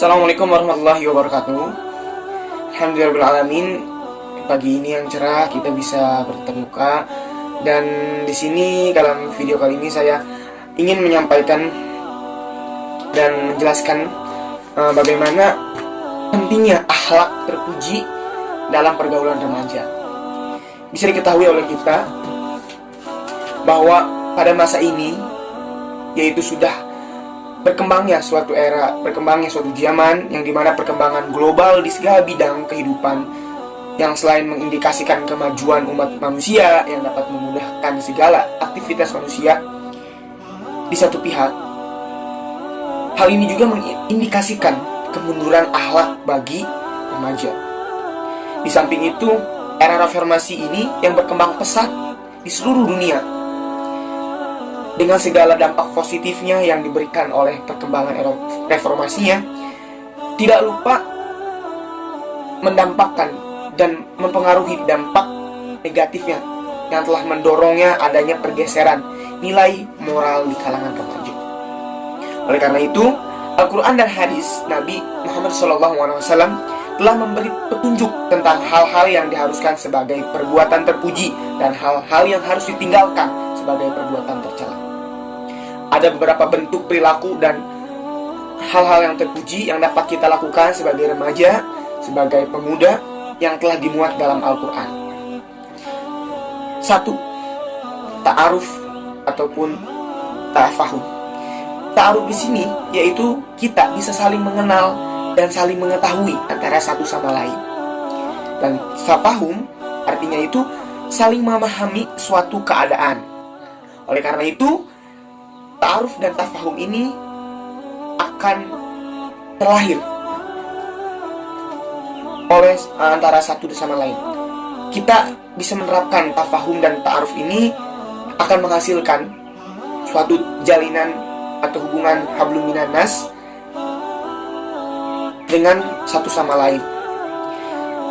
Assalamualaikum warahmatullahi wabarakatuh. Alhamdulillahirobbilalamin. Pagi ini yang cerah kita bisa bertatap muka. Dan di sini dalam video kali ini saya ingin menyampaikan dan menjelaskan bagaimana pentingnya akhlak terpuji dalam pergaulan remaja. Bisa diketahui oleh kita bahwa pada masa ini, yaitu sudah berkembangnya suatu era, berkembangnya suatu zaman yang dimana perkembangan global di segala bidang kehidupan yang selain mengindikasikan kemajuan umat manusia yang dapat memudahkan segala aktivitas manusia, di satu pihak hal ini juga mengindikasikan kemunduran akhlak bagi remaja. Di samping itu, era reformasi ini yang berkembang pesat di seluruh dunia dengan segala dampak positifnya yang diberikan oleh perkembangan reformasinya, tidak lupa mendampakkan dan mempengaruhi dampak negatifnya yang telah mendorongnya adanya pergeseran nilai moral di kalangan remaja. Oleh karena itu, Al-Quran dan hadis Nabi Muhammad SAW telah memberi petunjuk tentang hal-hal yang diharuskan sebagai perbuatan terpuji dan hal-hal yang harus ditinggalkan sebagai perbuatan tercela. Ada beberapa bentuk perilaku dan hal-hal yang terpuji yang dapat kita lakukan sebagai remaja, sebagai pemuda yang telah dimuat dalam Al-Quran. 1. Ta'aruf ataupun ta'afahum. Ta'aruf di sini yaitu kita bisa saling mengenal dan saling mengetahui antara satu sama lain. Dan tafahum artinya itu saling memahami suatu keadaan. Oleh karena itu, ta'aruf dan tafahum ini akan terlahir oleh antara satu sama lain. Kita bisa menerapkan tafahum dan ta'aruf ini akan menghasilkan suatu jalinan atau hubungan hablum minan nas dengan satu sama lain.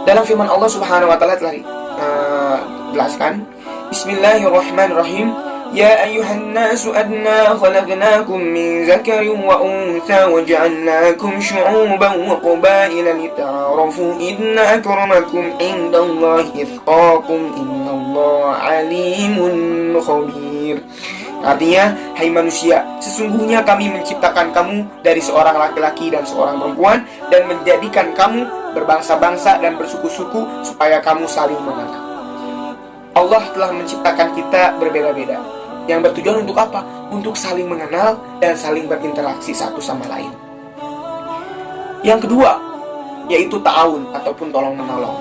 Dalam firman Allah Subhanahu wa taala telah dijelaskan, Bismillahirrahmanirrahim. يا أيها الناس أنا خلقناكم من ذكر وأنثى وجعلناكم شعوبا وقبائل لتعارفوا إن أكرمكم عند الله أتقاكم إن الله عليم خبير. Artinya, hai manusia, sesungguhnya kami menciptakan kamu dari seorang laki-laki dan seorang perempuan dan menjadikan kamu berbangsa-bangsa dan bersuku-suku supaya kamu saling mengenal. Allah telah menciptakan kita berbeda-beda. Yang bertujuan untuk apa? Untuk saling mengenal dan saling berinteraksi satu sama lain. Yang kedua, yaitu ta'awun ataupun tolong-menolong.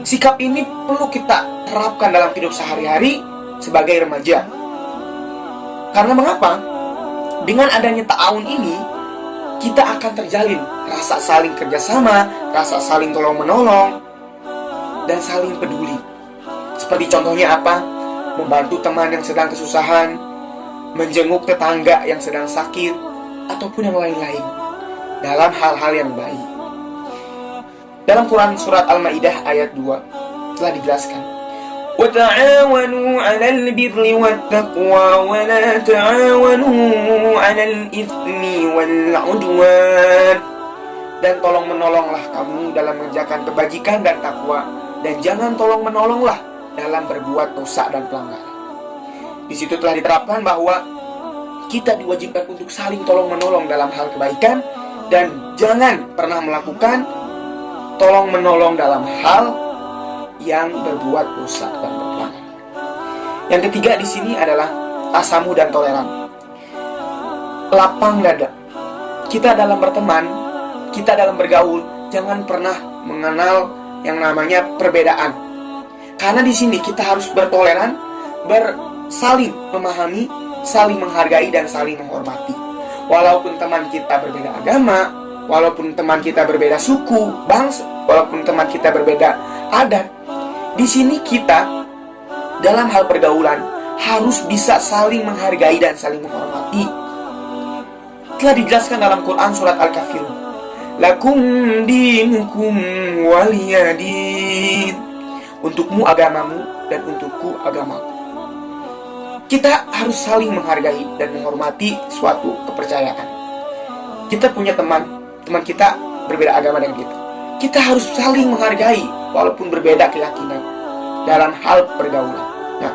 Sikap ini perlu kita terapkan dalam hidup sehari-hari sebagai remaja. Karena mengapa? Dengan adanya ta'awun ini, kita akan terjalin rasa saling kerjasama, rasa saling tolong-menolong, dan saling peduli. Seperti contohnya apa? Membantu teman yang sedang kesusahan, menjenguk tetangga yang sedang sakit, ataupun yang lain-lain dalam hal-hal yang baik. Dalam Quran surat Al-Maidah ayat 2 telah dijelaskan, وَتَعَاوَنُوا عَلَى الْبِرِّ وَالتَّقْوَى وَلَا تَعَاوَنُوا عَلَى الْإِثْمِ وَالْعُدْوَانِ. Dan tolong menolonglah kamu dalam mengerjakan kebajikan dan takwa, dan jangan tolong menolonglah dalam berbuat dosa dan pelanggaran. Di situ telah diterapkan bahwa kita diwajibkan untuk saling tolong-menolong dalam hal kebaikan dan jangan pernah melakukan tolong-menolong dalam hal yang berbuat dosa dan berpelanggaran. Yang ketiga di sini adalah tasamuh dan toleran. Lapang dada. Kita dalam berteman, kita dalam bergaul, jangan pernah mengenal yang namanya perbedaan. Karena di sini kita harus bertoleran, saling memahami, saling menghargai dan saling menghormati. Walaupun teman kita berbeda agama, walaupun teman kita berbeda suku, bangsa, walaupun teman kita berbeda adat, di sini kita dalam hal pergaulan harus bisa saling menghargai dan saling menghormati. Telah dijelaskan dalam Quran surat Al-Kafirun, Lakum dinukum waliyadin. Untukmu agamamu dan untukku agamaku. Kita harus saling menghargai dan menghormati suatu kepercayaan. Kita punya teman teman kita berbeda agama dengan kita. Kita harus saling menghargai walaupun berbeda keyakinan dalam hal pergaulan. Nah,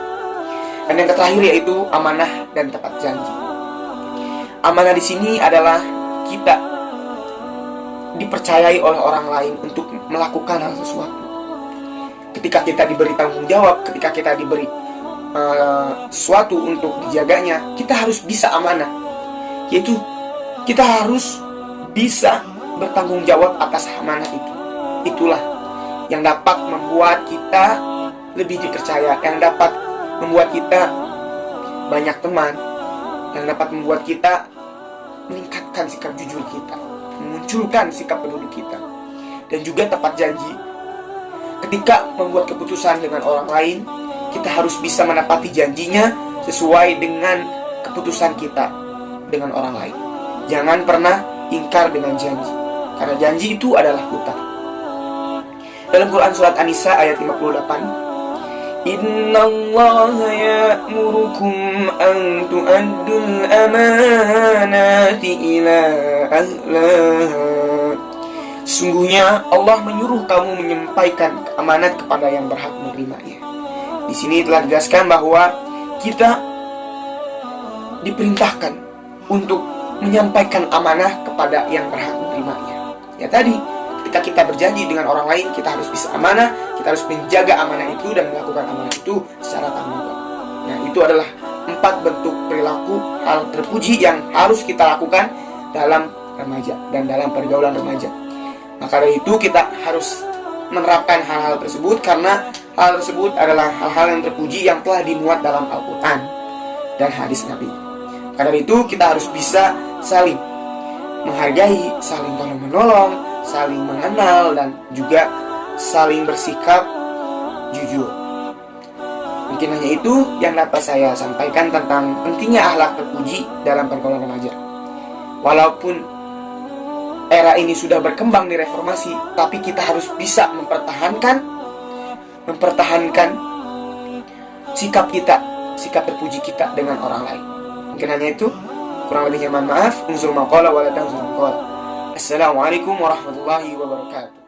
dan yang terakhir yaitu amanah dan tepat janji. Amanah di sini adalah kita dipercayai oleh orang lain untuk melakukan hal sesuatu. Ketika kita diberi tanggung jawab, ketika kita diberi sesuatu untuk dijaganya, kita harus bisa amanah. Yaitu kita harus bisa bertanggung jawab atas amanah itu. Itulah yang dapat membuat kita lebih dipercaya, yang dapat membuat kita banyak teman, yang dapat membuat kita meningkatkan sikap jujur kita, memunculkan sikap penduduk kita, dan juga tepat janji. Ketika membuat keputusan dengan orang lain, kita harus bisa menepati janjinya sesuai dengan keputusan kita dengan orang lain. Jangan pernah ingkar dengan janji, karena janji itu adalah hutang. Dalam Quran surat An-Nisa ayat 58, Innallaha ya'murukum an tu'addul amanati ila ahlaha. Sungguhnya Allah menyuruh kamu menyampaikan amanat kepada yang berhak menerimanya. Di sini telah dijelaskan bahwa kita diperintahkan untuk menyampaikan amanah kepada yang berhak menerimanya. Ya tadi, ketika kita berjanji dengan orang lain, kita harus bisa amanah, kita harus menjaga amanah itu dan melakukan amanah itu secara tanggung jawab. Nah, itu adalah 4 bentuk perilaku hal terpuji yang harus kita lakukan dalam remaja dan dalam pergaulan remaja. Maka dari itu kita harus menerapkan hal-hal tersebut, karena hal tersebut adalah hal-hal yang terpuji yang telah dimuat dalam Al-Quran dan hadis Nabi. Karena itu kita harus bisa saling menghargai, saling tolong-menolong, saling mengenal, dan juga saling bersikap jujur. Mungkin hanya itu yang dapat saya sampaikan tentang pentingnya akhlak terpuji dalam pergaulan remaja. Walaupun era ini sudah berkembang di reformasi, tapi kita harus bisa mempertahankan sikap kita, sikap terpuji kita dengan orang lain. Mungkin hanya itu. Kurang lebihnya mohon maaf. Unzur maqala wa la tanzur maqala. Assalamualaikum warahmatullahi wabarakatuh.